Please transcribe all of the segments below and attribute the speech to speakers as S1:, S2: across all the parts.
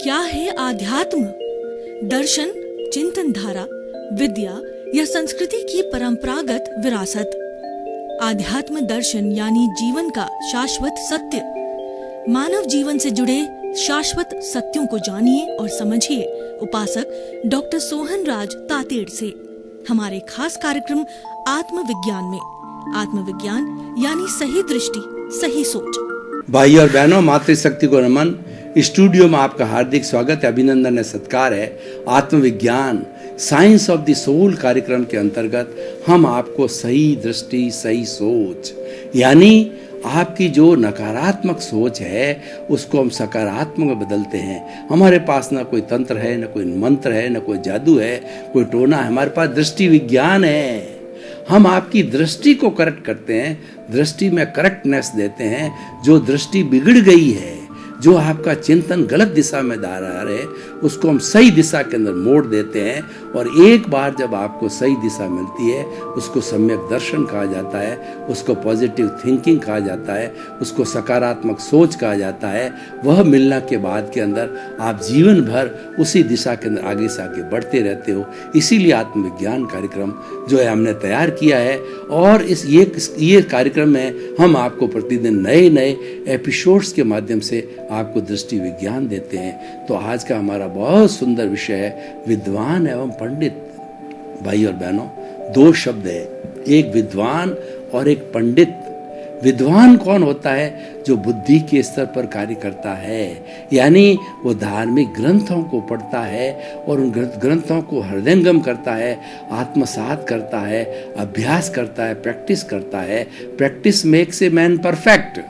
S1: क्या है आध्यात्म? दर्शन, चिंतन धारा, विद्या या संस्कृति की परंपरागत विरासत। आध्यात्म दर्शन यानी जीवन का शाश्वत सत्य। मानव जीवन से जुड़े शाश्वत सत्यों को जानिए और समझिए उपासक डॉक्टर सोहन राज तातेड़ से हमारे खास कार्यक्रम आत्मविज्ञान में। आत्मविज्ञान यानी सही दृष्टि, सही सोच।
S2: भाई और बहनों, मातृशक्ति को नमन। स्टूडियो में आपका हार्दिक स्वागत है, अभिनंदन है, सत्कार है। आत्मविज्ञान साइंस ऑफ द सोल कार्यक्रम के अंतर्गत हम आपको सही दृष्टि, सही सोच यानी आपकी जो नकारात्मक सोच है उसको हम सकारात्मक में बदलते हैं। हमारे पास ना कोई तंत्र है, ना कोई मंत्र है, ना कोई जादू है, कोई टोना है। हमारे पास दृष्टि विज्ञान है। हम आपकी दृष्टि को करेक्ट करते हैं, दृष्टि में करेक्टनेस देते हैं। जो दृष्टि बिगड़ गई है, जो आपका चिंतन गलत दिशा में जा रहा है, उसको हम सही दिशा के अंदर मोड़ देते हैं। और एक बार जब आपको सही दिशा मिलती है, उसको सम्यक दर्शन कहा जाता है, उसको पॉजिटिव थिंकिंग कहा जाता है, उसको सकारात्मक सोच कहा जाता है। वह मिलने के बाद के अंदर आप जीवन भर उसी दिशा के अंदर आगे से आगे बढ़ते रहते हो। इसीलिए आत्मविज्ञान कार्यक्रम जो है हमने तैयार किया है। और ये कार्यक्रम में हम आपको प्रतिदिन नए नए एपिसोड्स के माध्यम से आपको दृष्टि विज्ञान देते हैं। तो आज का हमारा बहुत सुंदर विषय है विद्वान एवं पंडित। भाई और बहनों, दो शब्द है, एक विद्वान और एक पंडित। विद्वान कौन होता है? जो बुद्धि के स्तर पर कार्य करता है, यानी वो धार्मिक ग्रंथों को पढ़ता है और उन ग्रंथों को हृदयंगम करता है, आत्मसात करता है, अभ्यास करता है, प्रैक्टिस करता है। Practice makes a man perfect.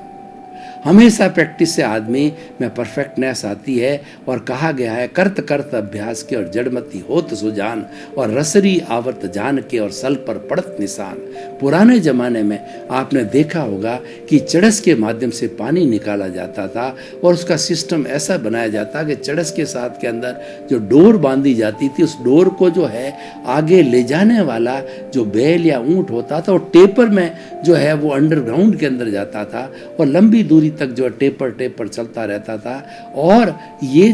S2: हमेशा प्रैक्टिस से आदमी में परफेक्टनेस आती है। और कहा गया है, करत करत अभ्यास के और जड़मती होत सुजान, और रसरी आवर्त जान के और सल पर पड़त निशान। पुराने जमाने में आपने देखा होगा कि चड़स के माध्यम से पानी निकाला जाता था और उसका सिस्टम ऐसा बनाया जाता कि चड़स के साथ के अंदर जो डोर बांधी जाती थी, उस डोर को जो है आगे ले जाने वाला जो बैल या ऊंट होता था, वो टेपर में जो है वो अंडरग्राउंड के अंदर जाता था और लंबी दूरी तक जो टेपर चलता रहता था। और ये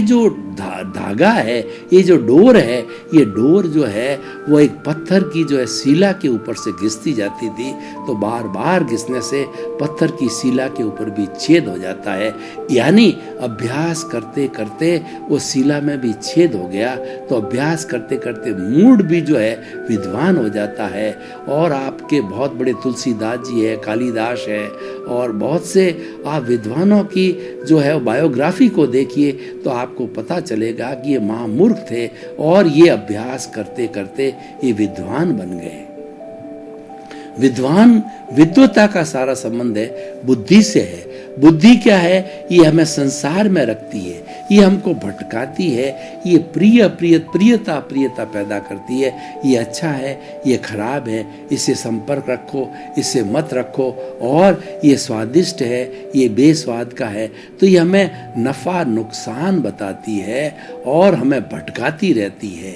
S2: जो धागा है, ये जो डोर है, ये डोर जो है वो एक पत्थर की जो है शिला के ऊपर से घिसती जाती थी। तो बार बार घिसने से पत्थर की शिला के ऊपर भी छेद हो जाता है, यानी अभ्यास करते करते वो शिला में भी छेद हो गया। तो अभ्यास करते करते मूड भी जो है विद्वान हो जाता है। और आपके बहुत बड़े तुलसीदास जी है, कालिदास है, और बहुत से आप विद्वानों की जो है बायोग्राफी को देखिए तो आपको पता चलेगा कि ये महामूर्ख थे और ये अभ्यास करते करते ये विद्वान बन गए। विद्वता का सारा संबंध है बुद्धि से है। बुद्धि क्या है? ये हमें संसार में रखती है, ये हमको भटकाती है, ये प्रियता पैदा करती है। ये अच्छा है, ये खराब है, इससे संपर्क रखो, इससे मत रखो। और ये स्वादिष्ट है, ये बेस्वाद का है। तो ये हमें नफा नुकसान बताती है और हमें भटकाती रहती है।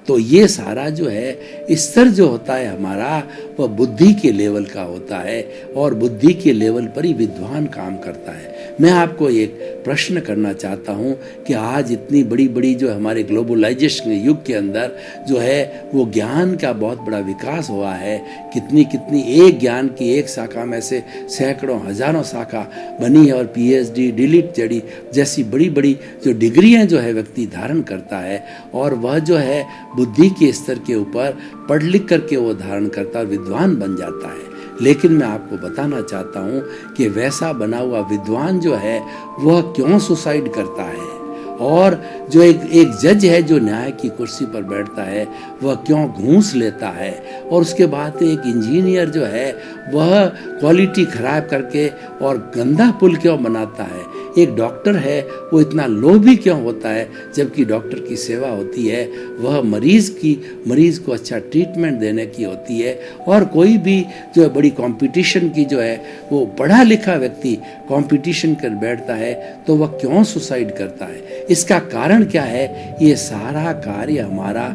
S2: तो ये सारा जो है स्तर जो होता है हमारा, वह बुद्धि के लेवल का होता है और बुद्धि के लेवल पर ही विद्वान काम करता है। मैं आपको एक प्रश्न करना चाहता हूँ कि आज इतनी बड़ी जो हमारे ग्लोबलाइजेशन युग के अंदर जो है वो ज्ञान का बहुत बड़ा विकास हुआ है। कितनी एक ज्ञान की एक शाखा में से सैकड़ों हजारों शाखा बनी है। और PhD, DLIT जैसी बड़ी जो डिग्रियाँ जो है व्यक्ति धारण करता है, और वह जो है बुद्धि के स्तर के ऊपर पढ़ लिख करके वो धारण करता है और विद्वान बन जाता है। लेकिन मैं आपको बताना चाहता हूँ कि वैसा बना हुआ विद्वान जो है वह क्यों सुसाइड करता है, और जो एक जज है जो न्याय की कुर्सी पर बैठता है वह क्यों घूस लेता है, और उसके बाद एक इंजीनियर जो है वह क्वालिटी खराब करके और गंदा पुल क्यों बनाता है, एक डॉक्टर है वो इतना लोभी क्यों होता है, जबकि डॉक्टर की सेवा होती है वह मरीज को अच्छा ट्रीटमेंट देने की होती है। और कोई भी जो है बड़ी कंपटीशन की जो है वो पढ़ा लिखा व्यक्ति कंपटीशन कर बैठता है तो वह क्यों सुसाइड करता है? इसका कारण क्या है? ये सारा कार्य हमारा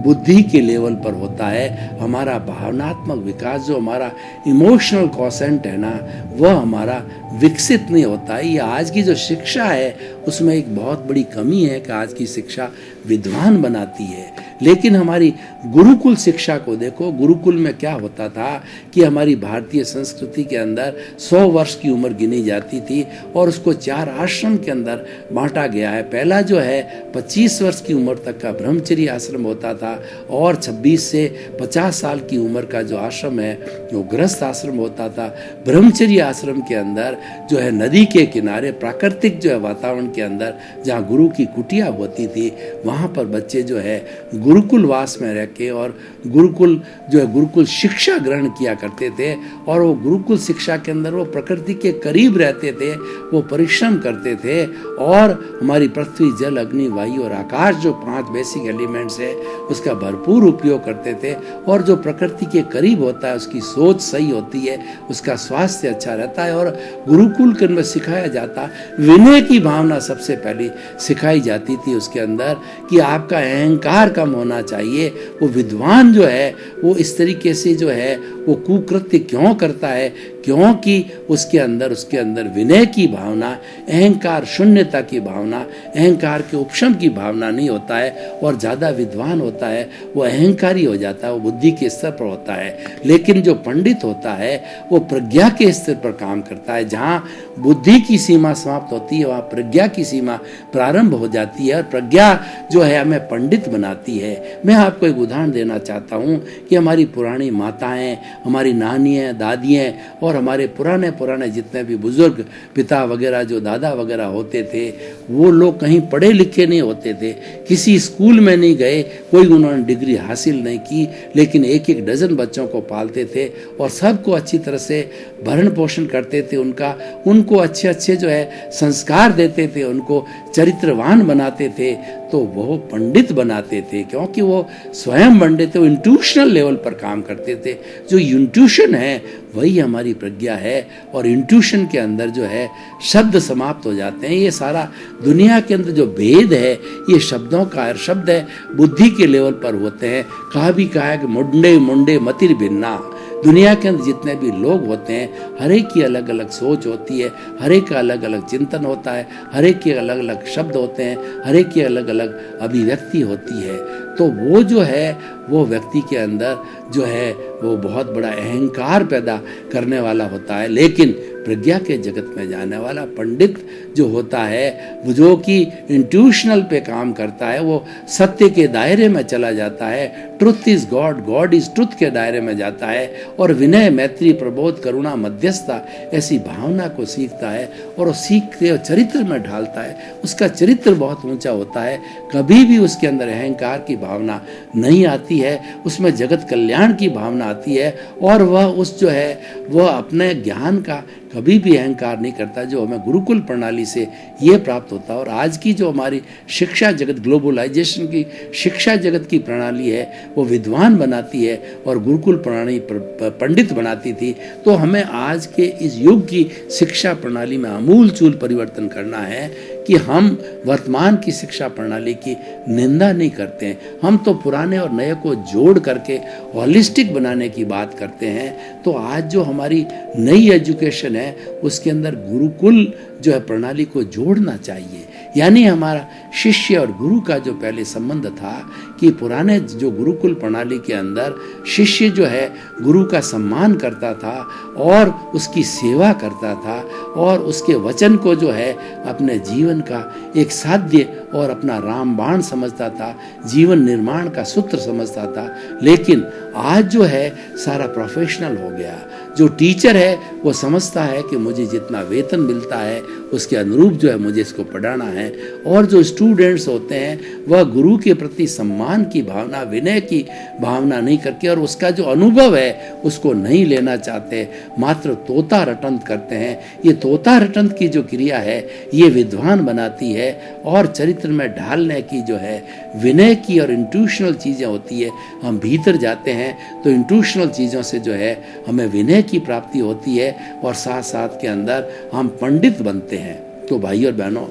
S2: बुद्धि के लेवल पर होता है। हमारा भावनात्मक विकास, जो हमारा इमोशनल क्वोशेंट है ना, वह हमारा विकसित नहीं होता है। ये आज की जो शिक्षा है उसमें एक बहुत बड़ी कमी है कि आज की शिक्षा विद्वान बनाती है। लेकिन हमारी गुरुकुल शिक्षा को देखो, गुरुकुल में क्या होता था कि हमारी भारतीय संस्कृति के अंदर 100 वर्ष की उम्र गिनी जाती थी और उसको 4 आश्रम के अंदर बांटा गया है। पहला जो है 25 वर्ष की उम्र तक का ब्रह्मचर्य आश्रम होता था और 26 से 50 साल की उम्र का जो आश्रम है वो गृहस्थ आश्रम होता था। ब्रह्मचर्य आश्रम के अंदर जो है नदी के किनारे प्राकृतिक जो है वातावरण के अंदर जहाँ गुरु की कुटिया होती थी, वहाँ पर बच्चे जो है गुरुकुल वास में रह के और गुरुकुल जो है गुरुकुल शिक्षा ग्रहण किया करते थे। और वो गुरुकुल शिक्षा के अंदर वो प्रकृति के करीब रहते थे, वो परिश्रम करते थे और हमारी पृथ्वी, जल, अग्नि, वायु और आकाश जो 5 बेसिक एलिमेंट्स है उसका भरपूर उपयोग करते थे। और जो प्रकृति के करीब होता है उसकी सोच सही होती है, उसका स्वास्थ्य अच्छा रहता है। और गुरुकुल के अंदर सिखाया जाता, विनय की भावना सबसे पहले सिखाई जाती थी उसके अंदर कि आपका अहंकार कम होना चाहिए। वो विद्वान जो है वो इस तरीके से जो है वो कुकृत्य क्यों करता है, क्योंकि उसके अंदर विनय की भावना, अहंकार शून्यता की भावना, अहंकार के उपशम की भावना नहीं होता है। और ज़्यादा विद्वान होता है वो अहंकारी हो जाता है, वो बुद्धि के स्तर पर होता है। लेकिन जो पंडित होता है वो प्रज्ञा के स्तर पर काम करता है। जहाँ बुद्धि की सीमा समाप्त होती है वहाँ प्रज्ञा की सीमा प्रारंभ हो जाती है और प्रज्ञा जो है हमें पंडित बनाती है। मैं आपको एक उदाहरण देना चाहता हूँ कि हमारी पुरानी माताएं, हमारी नानियाँ, दादियाँ और हमारे पुराने जितने भी बुजुर्ग पिता वगैरह जो दादा वगैरह होते थे, वो लोग कहीं पढ़े लिखे नहीं होते थे, किसी स्कूल में नहीं गए, कोई उन्होंने डिग्री हासिल नहीं की, लेकिन 1-1 डजन बच्चों को पालते थे और सबको अच्छी तरह से भरण पोषण करते थे। उनको अच्छे जो है संस्कार देते थे, उनको चरित्रवान बनाते थे। तो वो पंडित बनाते थे क्योंकि वो स्वयं पंडित थे, वो इंट्यूशनल लेवल पर काम करते थे। जो इंट्यूशन है वही हमारी प्रज्ञा है और इंट्यूशन के अंदर जो है शब्द समाप्त हो जाते हैं। ये सारा दुनिया के अंदर जो भेद है ये शब्दों का है, शब्द है बुद्धि के लेवल पर होते हैं। कहा है कि मुंडे मुंडे मतिर भिन्ना। दुनिया के अंदर जितने भी लोग होते हैं हर एक की अलग अलग सोच होती है, हर एक का अलग अलग चिंतन होता है, हर एक के अलग अलग शब्द होते हैं, हर एक की अलग अलग अभिव्यक्ति होती है। तो वो जो है वो व्यक्ति के अंदर जो है वो बहुत बड़ा अहंकार पैदा करने वाला होता है। लेकिन प्रज्ञा के जगत में जाने वाला पंडित जो होता है वो जो कि इंट्यूशनल पे काम करता है, वो सत्य के दायरे में चला जाता है। Truth is God, God is truth के दायरे में जाता है और विनय, मैत्री, प्रबोध, करुणा, मध्यस्थता ऐसी भावना को सीखता है और वो सीख के चरित्र में ढालता है। उसका चरित्र बहुत ऊंचा होता है, कभी भी उसके अंदर अहंकार की भावना नहीं आती है, उसमें जगत कल्याण की भावना आती है और वह उस जो है वह अपने ज्ञान का कभी भी अहंकार नहीं करता, जो हमें गुरुकुल प्रणाली से ये प्राप्त होता है। और आज की जो हमारी शिक्षा जगत, ग्लोबलाइजेशन की शिक्षा जगत की प्रणाली है वो विद्वान बनाती है और गुरुकुल प्रणाली पंडित बनाती थी। तो हमें आज के इस युग की शिक्षा प्रणाली में आमूलचूल परिवर्तन करना है कि हम वर्तमान की शिक्षा प्रणाली की निंदा नहीं करते हैं, हम तो पुराने और नए को जोड़ करके हॉलिस्टिक बनाने की बात करते हैं। तो आज जो हमारी नई एजुकेशन है उसके अंदर गुरुकुल जो है प्रणाली को जोड़ना चाहिए। यानी हमारा शिष्य और गुरु का जो पहले संबंध था कि पुराने जो गुरुकुल प्रणाली के अंदर शिष्य जो है गुरु का सम्मान करता था और उसकी सेवा करता था और उसके वचन को जो है अपने जीवन का एक साध्य और अपना रामबाण समझता था, जीवन निर्माण का सूत्र समझता था। लेकिन आज जो है सारा प्रोफेशनल हो गया। जो टीचर है वो समझता है कि मुझे जितना वेतन मिलता है उसके अनुरूप जो है मुझे इसको पढ़ाना है। और जो स्टूडेंट्स होते हैं वह गुरु के प्रति सम्मान की भावना, विनय की भावना नहीं करके और उसका जो अनुभव है उसको नहीं लेना चाहते, मात्र तोता रटंत करते हैं। ये तोता रटंत की जो क्रिया है ये विद्वान बनाती है और चरित्र में ढालने की जो है विनय की और इंट्यूशनल चीज़ें होती है। हम भीतर जाते हैं तो इंट्यूशनल चीज़ों से जो है हमें विनय की प्राप्ति होती है और साथ साथ के अंदर हम पंडित बनते हैं। तो भाई और बहनों,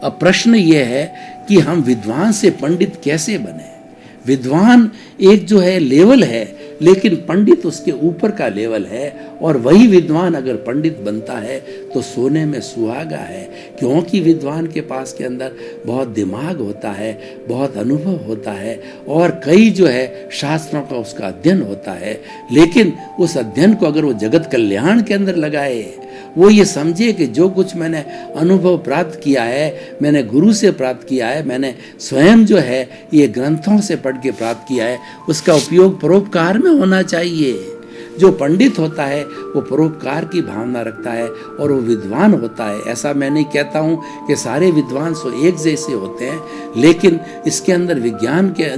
S2: अब प्रश्न ये है कि हम विद्वान से पंडित कैसे बने। विद्वान एक जो है लेवल है, लेकिन पंडित उसके ऊपर का लेवल है। और वही विद्वान अगर पंडित बनता है तो सोने में सुहागा है, क्योंकि विद्वान के पास के अंदर बहुत दिमाग होता है, बहुत अनुभव होता है और कई जो है शास्त्रों का उसका अध्ययन होता है। लेकिन उस अध्ययन को अगर वो जगत कल्याण के अंदर लगाए, वो ये समझे कि जो कुछ मैंने अनुभव प्राप्त किया है, मैंने गुरु से प्राप्त किया है, मैंने स्वयं जो है ये ग्रंथों से पढ़ के प्राप्त किया है, उसका उपयोग परोपकार में होना चाहिए। जो पंडित होता है वो परोपकार की भावना रखता है और वो विद्वान होता है। ऐसा मैं नहीं कहता हूँ कि सारे विद्वान सो एक जैसे होते हैं, लेकिन इसके अंदर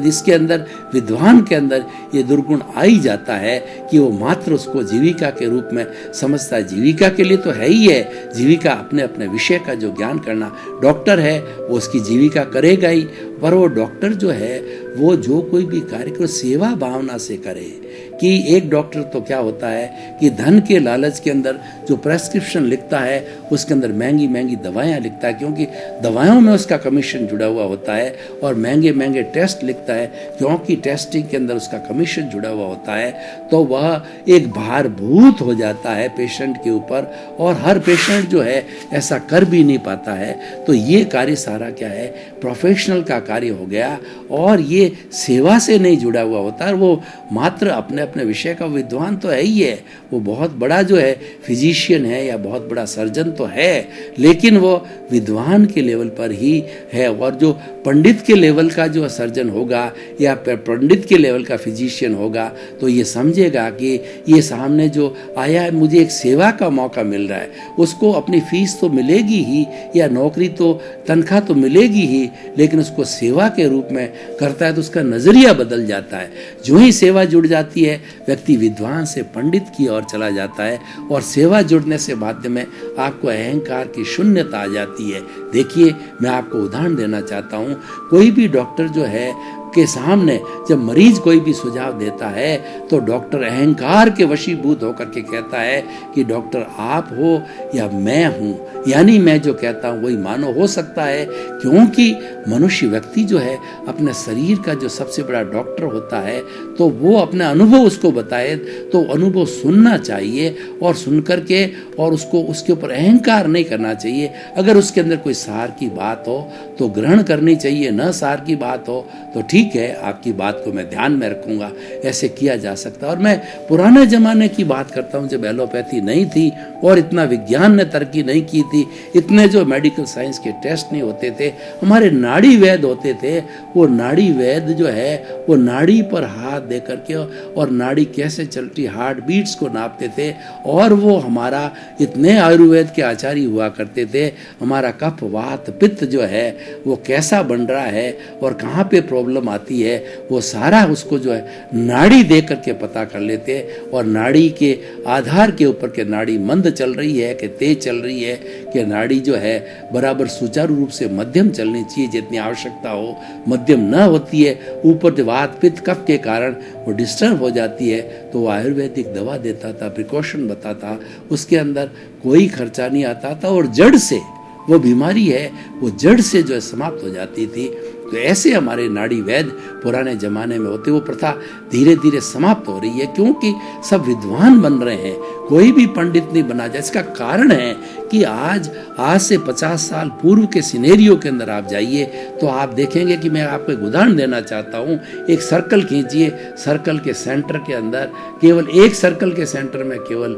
S2: इसके अंदर विद्वान के अंदर ये दुर्गुण आ ही जाता है कि वो मात्र उसको जीविका के रूप में समझता है। जीविका के लिए तो है ही है, जीविका अपने अपने विषय का जो ज्ञान करना। डॉक्टर है वो उसकी जीविका करेगा ही, पर वो डॉक्टर जो है वो जो कोई भी कार्य को सेवा भावना से करे। कि एक डॉक्टर तो क्या होता है कि धन के लालच के अंदर जो प्रेस्क्रिप्शन लिखता है उसके अंदर महंगी महंगी दवाएं लिखता है, क्योंकि दवाओं में उसका कमीशन जुड़ा हुआ होता है, और महंगे महंगे टेस्ट लिखता है क्योंकि टेस्टिंग के अंदर उसका कमीशन जुड़ा हुआ होता है। तो वह एक भारभूत हो जाता है पेशेंट के ऊपर, और हर पेशेंट जो है ऐसा कर भी नहीं पाता है। तो ये कार्य सारा क्या है, प्रोफेशनल का कार्य हो गया, और ये सेवा से नहीं जुड़ा हुआ होता है। वो मात्र अपने अपने विषय का विद्वान तो है ही है, वो बहुत बड़ा जो है फिजिशियन है या बहुत बड़ा सर्जन तो है, लेकिन वो विद्वान के लेवल पर ही है। और जो पंडित के लेवल का जो सर्जन होगा या पंडित के लेवल का फिजिशियन होगा तो ये समझेगा कि ये सामने जो आया है मुझे एक सेवा का मौका मिल रहा है, उसको अपनी फीस तो मिलेगी ही या नौकरी तो तनख्वाह तो मिलेगी ही, लेकिन उसको सेवा के रूप में करता है तो उसका नजरिया बदल जाता है। जो ही सेवा जुड़ जाती है व्यक्ति विद्वान से पंडित की ओर चला जाता है, और सेवा जुड़ने से माध्यम में आपको अहंकार की शून्यता आ जाती है। देखिए मैं आपको उदाहरण देना चाहता हूँ, कोई भी डॉक्टर जो है के सामने जब मरीज कोई भी सुझाव देता है तो डॉक्टर अहंकार के वशीभूत होकर के कहता है कि डॉक्टर आप हो या मैं हूँ, यानी मैं जो कहता हूँ वही मानो। हो सकता है क्योंकि मनुष्य व्यक्ति जो है अपने शरीर का जो सबसे बड़ा डॉक्टर होता है, तो वो अपने अनुभव उसको बताए तो अनुभव सुनना चाहिए, और सुन करके और उसको उसके ऊपर अहंकार नहीं करना चाहिए। अगर उसके अंदर कोई सार की बात हो तो ग्रहण करनी चाहिए, न सार की बात हो तो ठीक है आपकी बात को मैं ध्यान में रखूंगा, ऐसे किया जा सकता है। और मैं पुराने जमाने की बात करता हूँ जब एलोपैथी नहीं थी और इतना विज्ञान ने तरक्की नहीं की थी, इतने जो मेडिकल साइंस के टेस्ट नहीं होते थे, हमारे नाड़ी वैद्य होते थे। वो नाड़ी वैद्य जो है वो नाड़ी पर हाथ दे करके और नाड़ी कैसे चलती हार्ट बीट्स को नापते थे, और वो हमारा इतने आयुर्वेद के आचार्य हुआ करते थे, हमारा कफ वात पित्त जो है वो कैसा बन रहा है और कहाँ पे प्रॉब्लम आती है, वो सारा उसको जो है नाड़ी देख करके पता कर लेते, और नाड़ी के आधार के ऊपर के नाड़ी मंद चल रही है कि तेज चल रही है, कि नाड़ी जो है बराबर सुचारू रूप से मध्यम चलनी चाहिए, जितनी आवश्यकता हो मध्यम न होती है, ऊपर जो वात पित्त कफ के कारण वो डिस्टर्ब हो जाती है, तो वो आयुर्वेदिक दवा देता था, प्रिकॉशन बताता, उसके अंदर कोई खर्चा नहीं आता था, और जड़ से वो बीमारी है वो जड़ से जो है समाप्त हो जाती थी। तो ऐसे हमारे नाड़ी वैद्य पुराने जमाने में होते, वो प्रथा धीरे धीरे समाप्त हो रही है, क्योंकि सब विद्वान बन रहे हैं, कोई भी पंडित नहीं बना जाए। इसका कारण है कि आज से 50 साल पूर्व के सिनेरियो के अंदर आप जाइए तो आप देखेंगे कि मैं आपको एक उदाहरण देना चाहता हूँ। एक सर्कल खींचिए, सर्कल के सेंटर के अंदर केवल एक सर्कल के सेंटर में केवल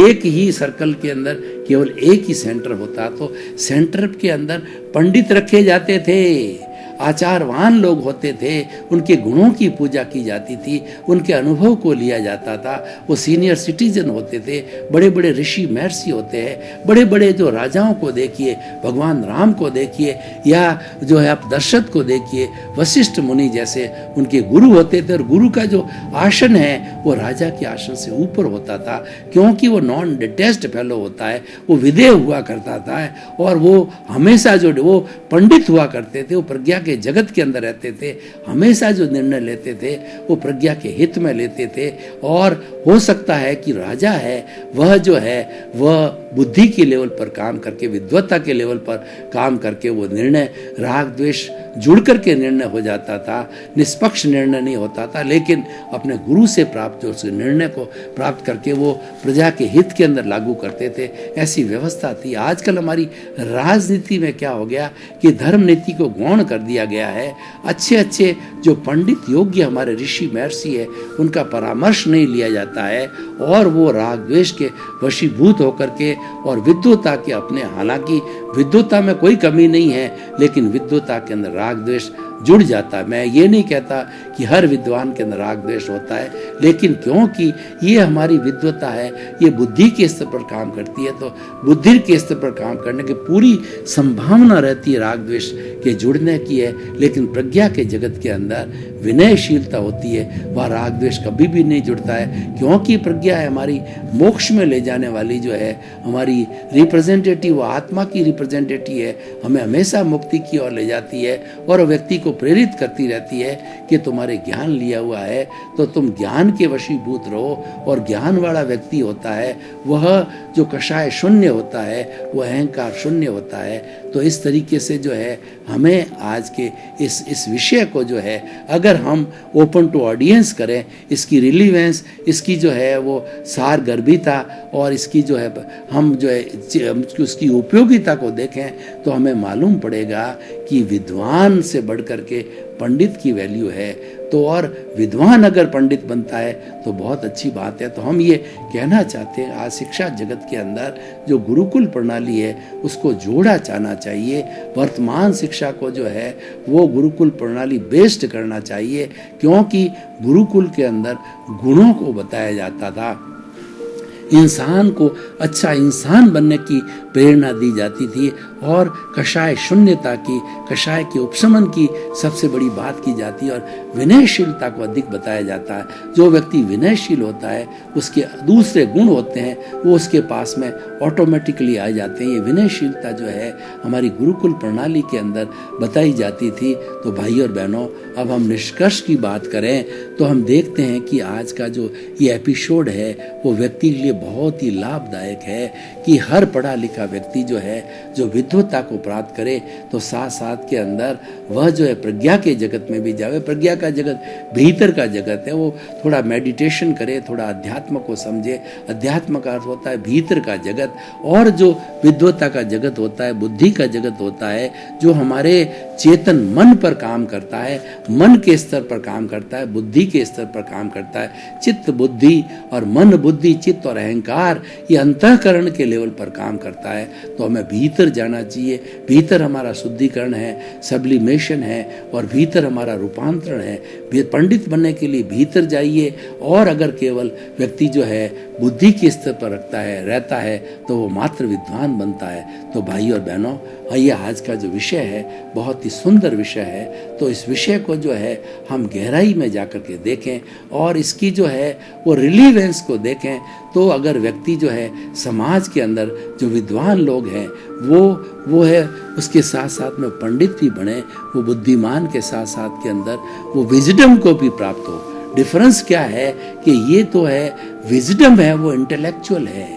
S2: एक ही सर्कल के अंदर केवल एक ही सेंटर होता, तो सेंटर के अंदर पंडित रखे जाते थे, आचारवान लोग होते थे, उनके गुणों की पूजा की जाती थी, उनके अनुभव को लिया जाता था, वो सीनियर सिटीजन होते थे, बड़े बड़े ऋषि महर्षि होते हैं, बड़े बड़े जो राजाओं को देखिए, भगवान राम को देखिए, या जो है आप दशरथ को देखिए, वशिष्ठ मुनि जैसे उनके गुरु होते थे, और गुरु का जो आसन है वो राजा के आसन से ऊपर होता था, क्योंकि वो नॉन डिटेच्ड फेलो होता है, वो विदेह हुआ करता था, और वो हमेशा जो वो पंडित हुआ करते थे, वो प्रज्ञा के के जगत के अंदर रहते थे, हमेशा जो निर्णय लेते थे वो प्रज्ञा के हित में लेते थे। और हो सकता है कि राजा है वह बुद्धि के लेवल पर काम करके, विद्वत्ता के लेवल पर काम करके वो निर्णय राग द्वेष जुड़ करके निर्णय हो जाता था, निष्पक्ष निर्णय नहीं होता था, लेकिन अपने गुरु से प्राप्त जो निर्णय को प्राप्त करके वो प्रजा के हित के अंदर लागू करते थे। ऐसी व्यवस्था थी। आजकल हमारी राजनीति में क्या हो गया कि धर्म नीति को गौण कर दिया गया है। अच्छे अच्छे जो पंडित योग्य हमारे ऋषि महर्षि है उनका परामर्श नहीं लिया जाता है और वो राग द्वेष के वशीभूत होकर के और विद्वता के अपने, हालांकि विद्वता में कोई कमी नहीं है, लेकिन विद्वता के अंदर राग द्वेष जुड़ जाता है। मैं ये नहीं कहता कि हर विद्वान के अंदर राग द्वेष होता है, लेकिन क्योंकि ये हमारी विद्वता है, ये बुद्धि के स्तर पर काम करती है, तो बुद्धि के स्तर पर काम करने की पूरी संभावना रहती है राग द्वेष के जुड़ने की है। लेकिन प्रज्ञा के जगत के अंदर विनयशीलता होती है, वह राग द्वेष कभी भी नहीं जुड़ता है, क्योंकि प्रज्ञा है हमारी मोक्ष में ले जाने वाली, जो है हमारी रिप्रेजेंटेटिव, आत्मा की रिप्रेजेंटेटिव है, हमें हमेशा मुक्ति की ओर ले जाती है और व्यक्ति को प्रेरित करती रहती है कि तुम्हारे ज्ञान लिया हुआ है तो तुम ज्ञान के वशीभूत रहो। और ज्ञान वाला व्यक्ति होता है वह जो कषाय शून्य होता है, वो अहंकार शून्य होता है। तो इस तरीके से जो है हमें आज के इस विषय को जो है अगर हम ओपन टू ऑडियंस करें, इसकी रिलीवेंस, इसकी जो है वो सारगर्भिता और इसकी जो है हम जो है उसकी उपयोगिता को देखें तो हमें मालूम पड़ेगा कि विद्वान से बढ़कर के पंडित की वैल्यू है। तो और विद्वान अगर पंडित बनता है तो बहुत अच्छी बात है। तो हम ये कहना चाहते हैं आज शिक्षा जगत के अंदर जो गुरुकुल प्रणाली है उसको जोड़ा जाना चाहिए। वर्तमान शिक्षा को जो है वो गुरुकुल प्रणाली बेस्ड करना चाहिए, क्योंकि गुरुकुल के अंदर गुणों को बताया जाता था, इंसान को अच्छा इंसान बनने की प्रेरणा दी जाती थी और कषाय शून्यता की, कषाय के उपशमन की सबसे बड़ी बात की जाती है और विनयशीलता को अधिक बताया जाता है। जो व्यक्ति विनयशील होता है उसके दूसरे गुण होते हैं वो उसके पास में ऑटोमेटिकली आ जाते हैं। ये विनयशीलता जो है हमारी गुरुकुल प्रणाली के अंदर बताई जाती थी। तो भाई और बहनों, अब हम निष्कर्ष की बात करें तो हम देखते हैं कि आज का जो ये एपिसोड है वो व्यक्ति के लिए बहुत ही लाभदायक है कि हर पढ़ा लिखा व्यक्ति जो है जो विद्वत्ता को प्राप्त करे तो साथ साथ के अंदर वह जो है प्रज्ञा के जगत में भी जावे। प्रज्ञा का जगत भीतर का जगत है, वो थोड़ा मेडिटेशन करे, थोड़ा अध्यात्म को समझे। अध्यात्म का अर्थ होता है भीतर का जगत, और जो विद्वत्ता का जगत होता है, बुद्धि का जगत होता है, जो हमारे चेतन मन पर काम करता है, मन के स्तर पर काम करता है, बुद्धि के स्तर पर काम करता है। चित्त बुद्धि और मन बुद्धि चित्त और अहंकार ये अंतःकरण के लेवल पर काम करता है। तो हमें भीतर जाना चाहिए। भीतर हमारा शुद्धिकरण है, सब्लिमेशन है और भीतर हमारा रूपांतरण है। पंडित बनने के लिए भीतर जाइए, और अगर केवल व्यक्ति जो है बुद्धि के स्तर पर रहता है तो वो मात्र विद्वान बनता है। तो भाई और बहनों, ये आज का जो विषय है बहुत ही सुंदर विषय है। तो इस विषय को जो है हम गहराई में जाकर के देखें और इसकी जो है वो रिलीवेंस को देखें। तो अगर व्यक्ति जो है समाज के अंदर जो विद्वान लोग हैं वो है, उसके साथ साथ में पंडित भी बने, वो बुद्धिमान के साथ साथ के अंदर वो विजडम को भी प्राप्त हो। डिफरेंस क्या है कि ये तो है विजडम है, वो इंटेलेक्चुअल है,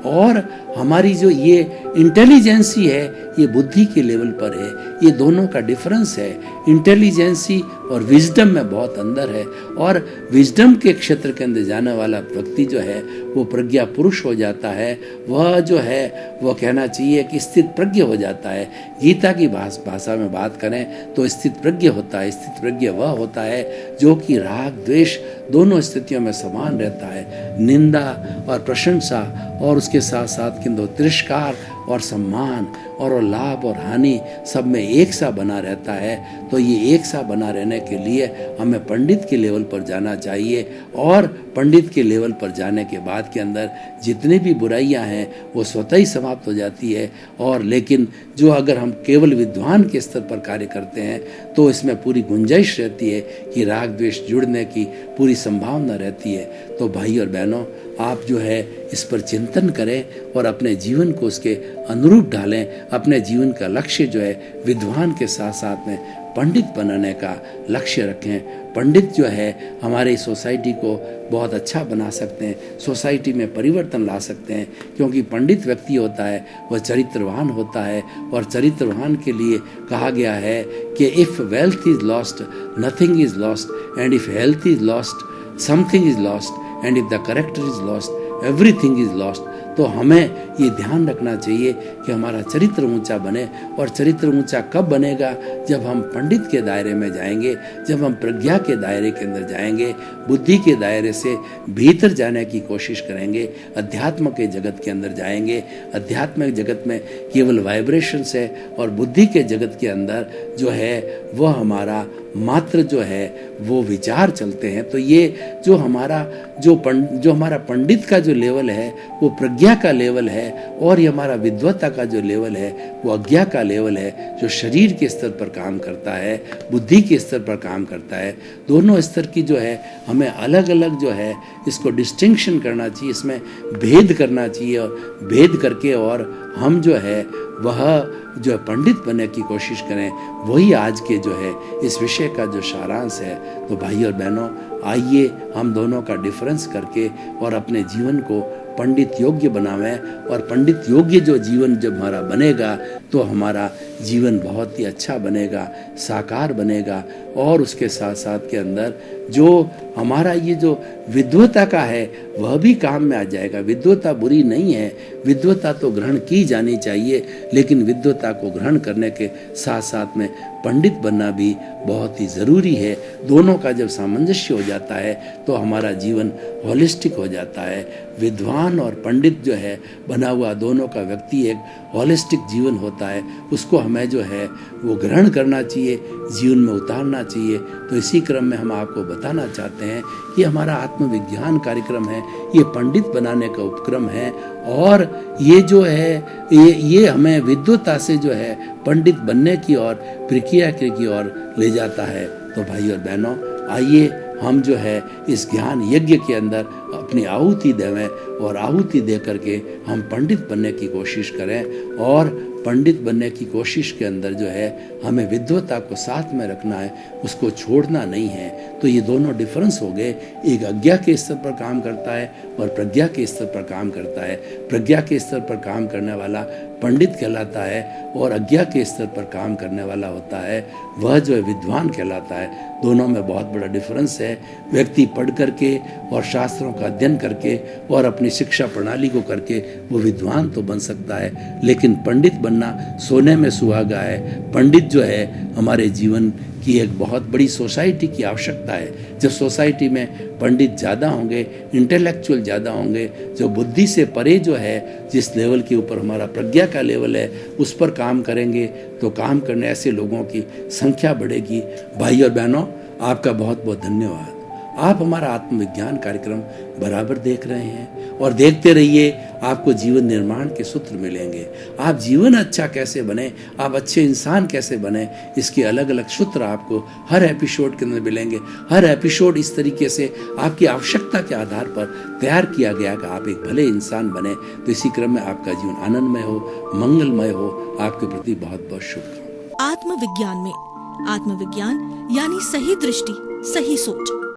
S2: और हमारी जो ये इंटेलिजेंसी है ये बुद्धि के लेवल पर है। ये दोनों का डिफरेंस है। इंटेलिजेंसी और विजडम में बहुत अंदर है, और विजडम के क्षेत्र के अंदर जाने वाला व्यक्ति जो है वो प्रज्ञा पुरुष हो जाता है। वह जो है वो कहना चाहिए कि स्थित प्रज्ञ हो जाता है। गीता की भाषा में बात करें तो स्थित प्रज्ञ होता है। स्थित प्रज्ञ वह होता है जो कि राग द्वेष दोनों स्थितियों में समान रहता है। निंदा और प्रशंसा और उसके साथ साथ किंतु तिरस्कार और सम्मान और लाभ और हानि सब में एक सा बना रहता है। तो ये एक सा बना रहने के लिए हमें पंडित के लेवल पर जाना चाहिए, और पंडित के लेवल पर जाने के बाद के अंदर जितनी भी बुराइयां हैं वो स्वतः ही समाप्त हो जाती है। और लेकिन जो अगर हम केवल विद्वान के स्तर पर कार्य करते हैं तो इसमें पूरी गुंजाइश रहती है कि राग द्वेष जुड़ने की पूरी संभावना रहती है। तो भाई और बहनों, आप जो है इस पर चिंतन करें और अपने जीवन को उसके अनुरूप डालें। अपने जीवन का लक्ष्य जो है विद्वान के साथ साथ में पंडित बनाने का लक्ष्य रखें। पंडित जो है हमारे सोसाइटी को बहुत अच्छा बना सकते हैं, सोसाइटी में परिवर्तन ला सकते हैं, क्योंकि पंडित व्यक्ति होता है वह चरित्रवान होता है, और चरित्रवान के लिए कहा गया है कि if wealth is lost nothing is lost, and if health is lost something is lost, and if the character is lost everything is lost. तो हमें ये ध्यान रखना चाहिए कि हमारा चरित्र ऊंचा बने। और चरित्र ऊंचा कब बनेगा? जब हम पंडित के दायरे में जाएंगे, जब हम प्रज्ञा के दायरे के अंदर जाएंगे, बुद्धि के दायरे से भीतर जाने की कोशिश करेंगे, अध्यात्म के जगत के अंदर जाएंगे। अध्यात्मिक जगत में केवल वाइब्रेशंस है, और बुद्धि के जगत के अंदर जो है वह हमारा मात्र जो है वो विचार चलते हैं। तो ये जो हमारा पंडित का जो लेवल है वो प्रज्ञा का लेवल है, और ये हमारा विद्वत्ता का जो लेवल है वो अज्ञा का लेवल है, जो शरीर के स्तर पर काम करता है, बुद्धि के स्तर पर काम करता है। दोनों स्तर की जो है हमें अलग अलग जो है इसको डिस्टिंक्शन करना चाहिए, इसमें भेद करना चाहिए, और भेद करके और हम जो है वह जो है पंडित बनने की कोशिश करें। वही आज के जो है इस विषय का जो सारांश है। तो भाई और बहनों, आइए हम दोनों का डिफरेंस करके और अपने जीवन को पंडित योग्य बनावें। और पंडित योग्य जो जीवन जब हमारा बनेगा तो हमारा जीवन बहुत ही अच्छा बनेगा, साकार बनेगा। और उसके साथ साथ के अंदर जो हमारा ये जो विद्वत्ता का है वह भी काम में आ जाएगा। विद्वत्ता बुरी नहीं है, विद्वत्ता तो ग्रहण की जानी चाहिए, लेकिन विद्वत्ता को ग्रहण करने के साथ साथ में पंडित बनना भी बहुत ही ज़रूरी है। दोनों का जब सामंजस्य हो जाता है तो हमारा जीवन होलिस्टिक हो जाता है। विद्वान और पंडित जो है बना हुआ दोनों का व्यक्ति एक होलिस्टिक जीवन होता है। उसको हमें जो है वो ग्रहण करना चाहिए, जीवन में उतारना चाहिए। तो इसी क्रम में हम आपको बताना चाहते हैं कि हमारा आत्मविज्ञान कार्यक्रम है, ये पंडित बनाने का उपक्रम है, और ये जो है ये हमें विद्वत्ता से जो है पंडित बनने की और प्रक्रिया की ओर ले जाता है। तो भाई और बहनों, आइए हम जो है इस ज्ञान यज्ञ के अंदर अपनी आहुति देवें, और आहुति दे करके हम पंडित बनने की कोशिश करें। और पंडित बनने की कोशिश के अंदर जो है हमें विद्वत्ता को साथ में रखना है, उसको छोड़ना नहीं है। तो ये दोनों डिफरेंस हो गए, एक अज्ञा के स्तर पर काम करता है और प्रज्ञा के स्तर पर काम करता है। प्रज्ञा के स्तर पर काम करने वाला पंडित कहलाता है, और अज्ञा के स्तर पर काम करने वाला होता है वह जो है विद्वान कहलाता है। दोनों में बहुत बड़ा डिफरेंस है। व्यक्ति पढ़ करके और शास्त्रों का अध्ययन करके और अपनी शिक्षा प्रणाली को करके वो विद्वान तो बन सकता है, लेकिन पंडित बनना सोने में सुहागा है। पंडित जो है हमारे जीवन की एक बहुत बड़ी सोसाइटी की आवश्यकता है। जब सोसाइटी में पंडित ज़्यादा होंगे, इंटेलेक्चुअल ज़्यादा होंगे, जो बुद्धि से परे जो है जिस लेवल के ऊपर हमारा प्रज्ञा का लेवल है उस पर काम करेंगे, तो काम करने ऐसे लोगों की संख्या बढ़ेगी। भाई और बहनों, आपका बहुत बहुत धन्यवाद। आप हमारा आत्मविज्ञान कार्यक्रम बराबर देख रहे हैं, और देखते रहिए, आपको जीवन निर्माण के सूत्र मिलेंगे। आप जीवन अच्छा कैसे बने, आप अच्छे इंसान कैसे बने, इसके अलग अलग सूत्र आपको हर एपिसोड के अंदर मिलेंगे। हर एपिसोड इस तरीके से आपकी आवश्यकता के आधार पर तैयार किया गया कि आप एक भले इंसान बने। तो इसी क्रम में आपका जीवन आनंदमय हो, मंगलमय हो। आपके प्रति बहुत बहुत शुभकामनाएं।
S1: आत्मविज्ञान में आत्मविज्ञान यानी सही दृष्टि, सही सोच।